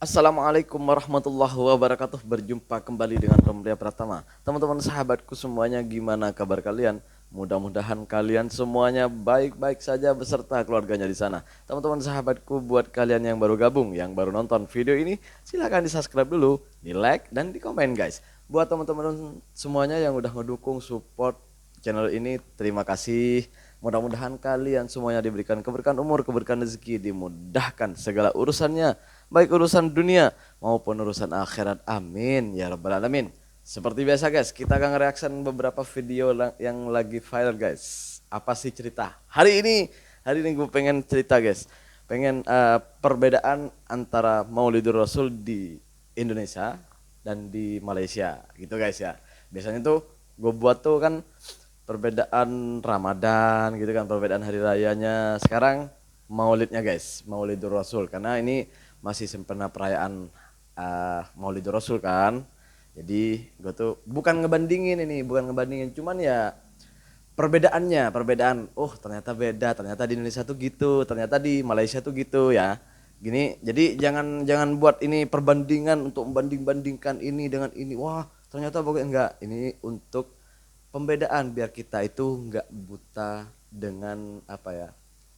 Assalamualaikum warahmatullahi wabarakatuh. Berjumpa kembali dengan Romlia Pratama. Teman-teman sahabatku semuanya, gimana kabar kalian? Mudah-mudahan kalian semuanya baik-baik saja beserta keluarganya di sana. Teman-teman sahabatku, buat kalian yang baru gabung, yang baru nonton video ini, silahkan di subscribe dulu, di like dan di komen guys. Buat teman-teman semuanya yang udah ngedukung support channel ini, terima kasih. Mudah-mudahan kalian semuanya diberikan keberkahan umur, keberkahan rezeki, dimudahkan segala urusannya, baik urusan dunia maupun urusan akhirat. Amin ya rabbal alamin. Seperti biasa guys, kita akan reaction beberapa video yang lagi viral guys. Apa sih cerita? Hari ini gue pengen cerita guys. Pengen perbedaan antara Maulidur Rasul di Indonesia dan di Malaysia gitu guys ya. Biasanya tuh gue buat tuh kan perbedaan Ramadan gitu kan, perbedaan hari rayanya. Sekarang Maulidnya guys, Maulidur Rasul, karena ini masih sempena perayaan Maulidur Rasul kan. Jadi gue tuh bukan ngebandingin, cuman ya perbedaan. Oh ternyata beda, ternyata di Indonesia tuh gitu, ternyata di Malaysia tuh gitu ya. Gini, jadi jangan jangan buat ini perbandingan untuk membanding-bandingkan ini dengan ini. Wah ternyata bagus, enggak. Ini untuk pembedaan biar kita itu nggak buta dengan apa ya,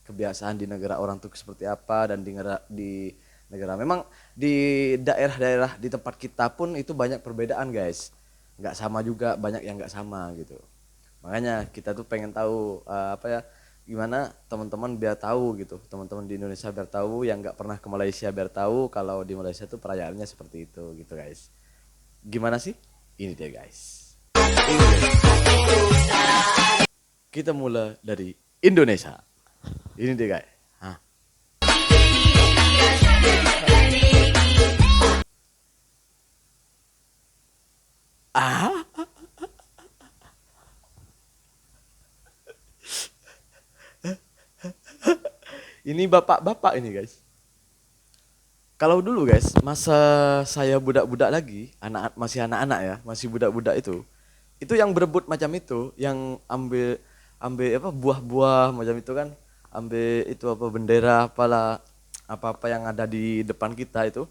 kebiasaan di negara orang tuh seperti apa, dan di negara memang di daerah-daerah di tempat kita pun itu banyak perbedaan guys, nggak sama juga, banyak yang nggak sama gitu. Makanya kita tuh pengen tahu apa ya, gimana teman-teman biar tahu gitu, teman-teman di Indonesia biar tahu, yang nggak pernah ke Malaysia biar tahu kalau di Malaysia tuh perayaannya seperti itu gitu guys. Gimana sih? Ini dia guys. Ini dia. Kita mulai dari Indonesia. Ini dia guys. Hah. Ah, ini bapak-bapak ini guys. Kalau dulu guys, masa saya budak-budak lagi, masih anak-anak ya, masih budak-budak itu yang berebut macam itu, yang ambil ambil apa, buah-buah macam itu kan, ambil itu apa, bendera apalah, apa-apa yang ada di depan kita itu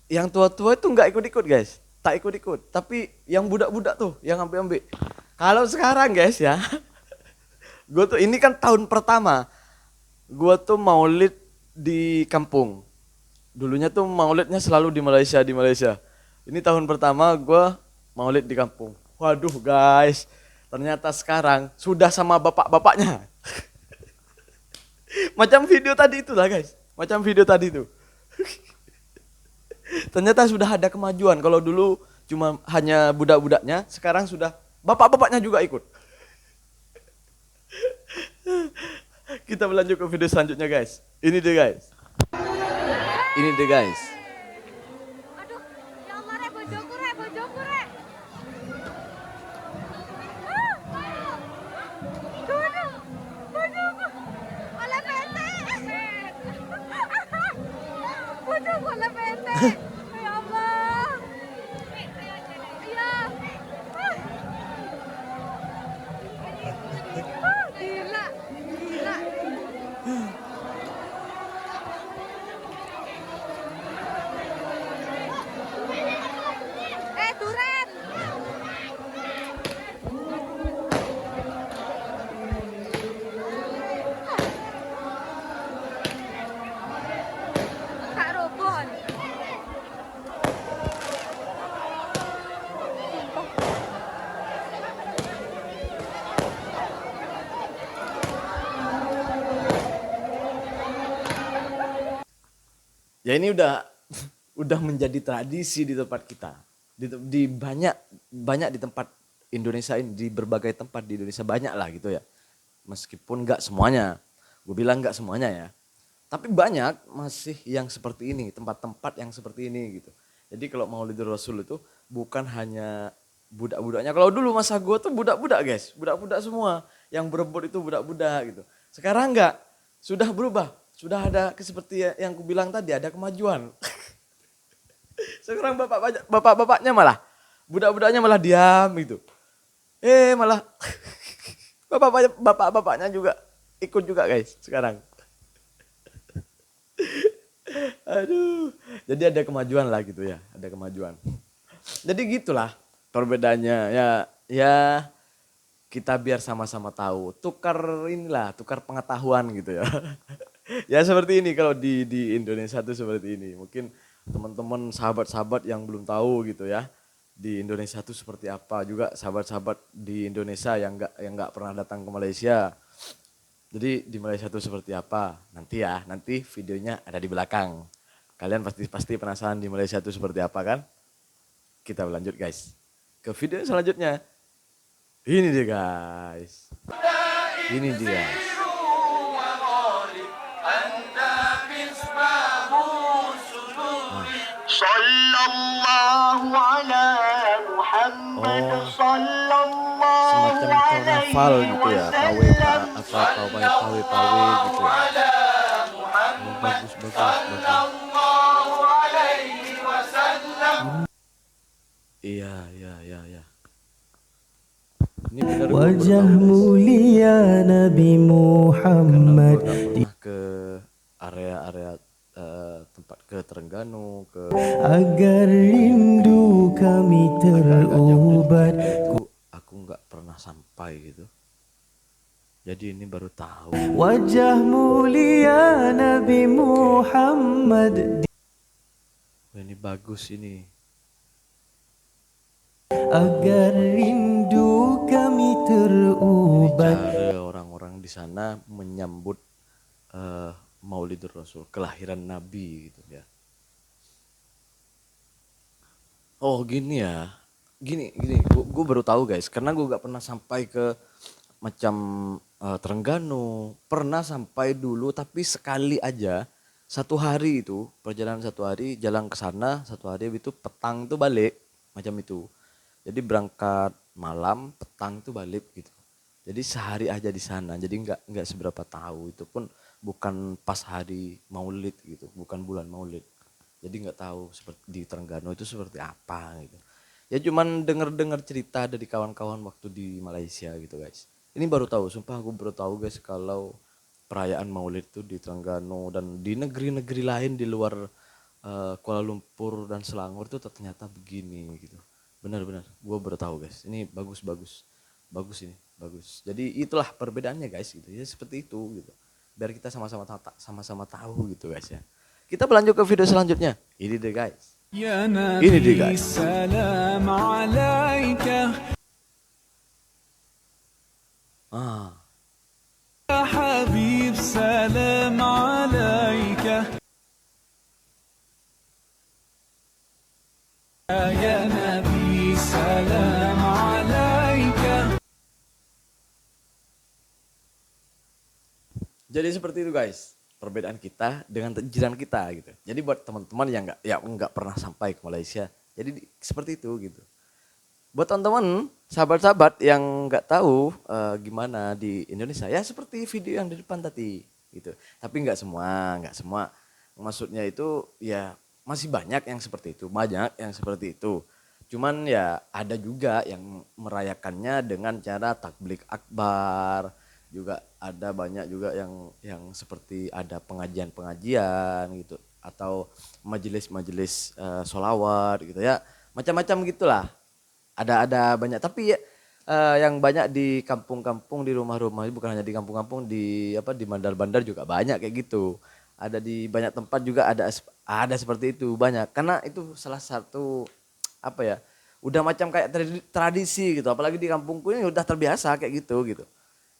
yang tua-tua itu nggak ikut-ikut guys, tak ikut-ikut, tapi yang budak-budak tuh yang ambil-ambil. Kalau sekarang guys ya, gue tuh ini kan tahun pertama, gue tuh maulid di kampung. Dulunya tuh maulidnya selalu di Malaysia. Ini tahun pertama gue maulid di kampung. Waduh guys, ternyata sekarang sudah sama bapak-bapaknya. Macam video tadi itulah guys, macam video tadi tuh. Ternyata sudah ada kemajuan. Kalau dulu cuma hanya budak-budaknya, sekarang sudah bapak-bapaknya juga ikut. Kita berlanjut ke video selanjutnya guys. Ini deh guys. Ini deh guys. Aduh, ya Allah rek, bojoku rek, bojoku rek. Ah, aduh, bojoku. Oleh PT. Bojoku oleh PT. Ya Allah. Iya. Gila, gila. Duren. Kak Robon. Ya ini udah udah menjadi tradisi di tempat kita. Di banyak banyak di tempat Indonesia ini, di berbagai tempat di Indonesia banyak lah gitu ya. Meskipun nggak semuanya, gue bilang nggak semuanya ya. Tapi banyak masih yang seperti ini, tempat-tempat yang seperti ini gitu. Jadi kalau Maulidur Rasul itu bukan hanya budak-budaknya. Kalau dulu masa gue tuh budak-budak guys, budak-budak semua. Yang berebut itu budak-budak gitu. Sekarang enggak, sudah berubah. Sudah ada seperti yang ku bilang tadi, ada kemajuan. Sekarang bapak-bapaknya malah, budak-budaknya malah diam gitu. Malah bapak-bapaknya juga ikut juga guys sekarang. Aduh. Jadi ada kemajuan lah gitu ya, ada kemajuan. Jadi gitulah perbedaannya ya, ya kita biar sama-sama tahu, tukar pengetahuan gitu ya. Ya seperti ini kalau di Indonesia tuh seperti ini. Mungkin teman-teman sahabat-sahabat yang belum tahu gitu ya. Di Indonesia tuh seperti apa, juga sahabat-sahabat di Indonesia yang nggak pernah datang ke Malaysia. Jadi di Malaysia tuh seperti apa? Nanti videonya ada di belakang. Kalian pasti penasaran di Malaysia tuh seperti apa kan? Kita lanjut guys. Ke video selanjutnya. Ini dia guys. Ini dia. Sallallahu ala Muhammad Oh, sallallahu semacam karnaval gitu ya, KW atau pawe gitu ya. Oh, bagus, bagus, bagus. Iya, iya, iya, iya. Ini benar gue Wajah baru tahu guys. mulia Nabi Karena Muhammad gue gak pernah ke area-area tempat ke Terengganu, ke agar rindu kami agak-agak jauh terubat. dari aku nggak pernah sampai gitu. Jadi ini baru tahu. Wajah mulia Nabi Muhammad Wah, ini bagus ini. agar rindu kami Ini terubat. cara orang-orang di sana menyambut Maulidur Rasul, kelahiran Nabi gitu ya. Oh gini ya, gini, gue baru tahu guys, karena gue gak pernah sampai ke macam Terengganu, pernah sampai dulu tapi sekali aja, satu hari itu, perjalanan satu hari, jalan ke sana, satu hari itu petang itu balik, macam itu. Jadi berangkat malam, petang itu balik gitu. Jadi sehari aja di sana, jadi nggak seberapa tahu, itu pun bukan pas hari Maulid gitu, bukan bulan Maulid. Jadi nggak tahu seperti di Terengganu itu seperti apa gitu. Ya cuman denger-dengar cerita dari kawan-kawan waktu di Malaysia gitu guys. Ini baru tahu, sumpah aku baru tahu guys kalau perayaan Maulid itu di Terengganu dan di negeri-negeri lain di luar Kuala Lumpur dan Selangor itu ternyata begini gitu. Benar-benar, gue baru tahu guys. Ini bagus-bagus, bagus ini, bagus. Jadi itulah perbedaannya guys gitu ya, seperti itu gitu. Biar kita sama-sama tahu gitu guys ya. Kita berlanjut ke video selanjutnya. Ini deh guys. يا Ini dia نبي guys. سلام عليك Ah, يا حبيب سلام عليك يا نبي سلام عليك. jadi seperti itu guys. Perbedaan kita dengan jiran kita gitu. Jadi buat teman-teman yang nggak pernah sampai ke Malaysia, jadi seperti itu gitu. Buat teman-teman, sahabat-sahabat yang nggak tahu gimana di Indonesia, ya seperti video yang di depan tadi gitu. Tapi nggak semua. Maksudnya itu ya masih banyak yang seperti itu, banyak yang seperti itu. Cuman ya ada juga yang merayakannya dengan cara takbir akbar, juga ada banyak juga yang seperti ada pengajian-pengajian gitu atau majelis-majelis sholawat gitu ya, macam-macam gitulah. Ada banyak tapi ya, yang banyak di kampung-kampung, di rumah-rumah, bukan hanya di kampung-kampung, di di bandar-bandar juga banyak kayak gitu. Ada di banyak tempat juga ada seperti itu banyak, karena itu salah satu apa ya, udah macam kayak tradisi gitu, apalagi di kampungku ini udah terbiasa kayak gitu.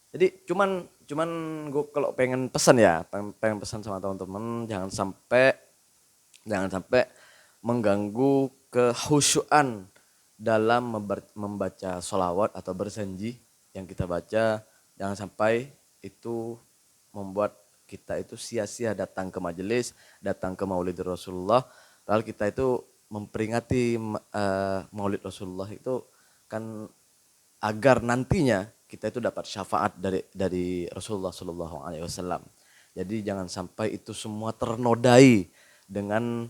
Jadi cuman gue kalau pengen pesan ya, pengen pesan sama teman-teman, jangan sampai mengganggu kehusyuan dalam membaca sholawat atau berjanji yang kita baca. Jangan sampai itu membuat kita itu sia-sia datang ke majelis, datang ke Maulid Rasulullah, lalu kita itu memperingati Maulid Rasulullah itu kan agar nantinya kita itu dapat syafaat dari Rasulullah Shallallahu Alaihi Wasallam. Jadi jangan sampai itu semua ternodai dengan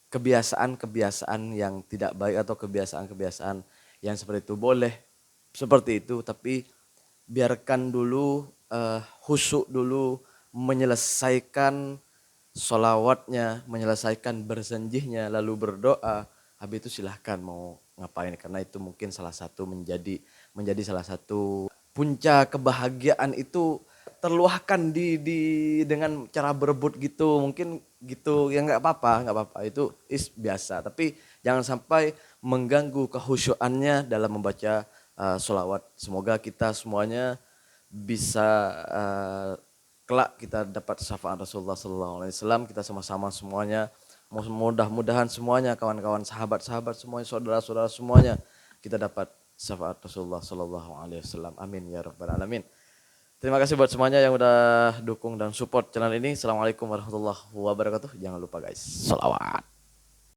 kebiasaan-kebiasaan yang tidak baik atau kebiasaan-kebiasaan yang seperti itu. Boleh seperti itu, tapi biarkan dulu khusyuk dulu, menyelesaikan sholawatnya, menyelesaikan bersenjihnya, lalu berdoa, habis itu silahkan mau ngapain, karena itu mungkin salah satu menjadi salah satu puncak kebahagiaan itu terluahkan dengan cara berebut gitu, mungkin gitu ya, nggak apa-apa itu biasa, tapi jangan sampai mengganggu kehusyuannya dalam membaca sholawat. Semoga kita semuanya bisa kelak kita dapat syafaat Rasulullah SAW, kita sama-sama semuanya, mudah-mudahan semuanya kawan-kawan, sahabat-sahabat semuanya, saudara-saudara semuanya, kita dapat syafaat Rasulullah SAW. Amin ya rabbal alamin. Terima kasih buat semuanya yang udah dukung dan support channel ini. Assalamualaikum warahmatullahi wabarakatuh. Jangan lupa guys, sholawat.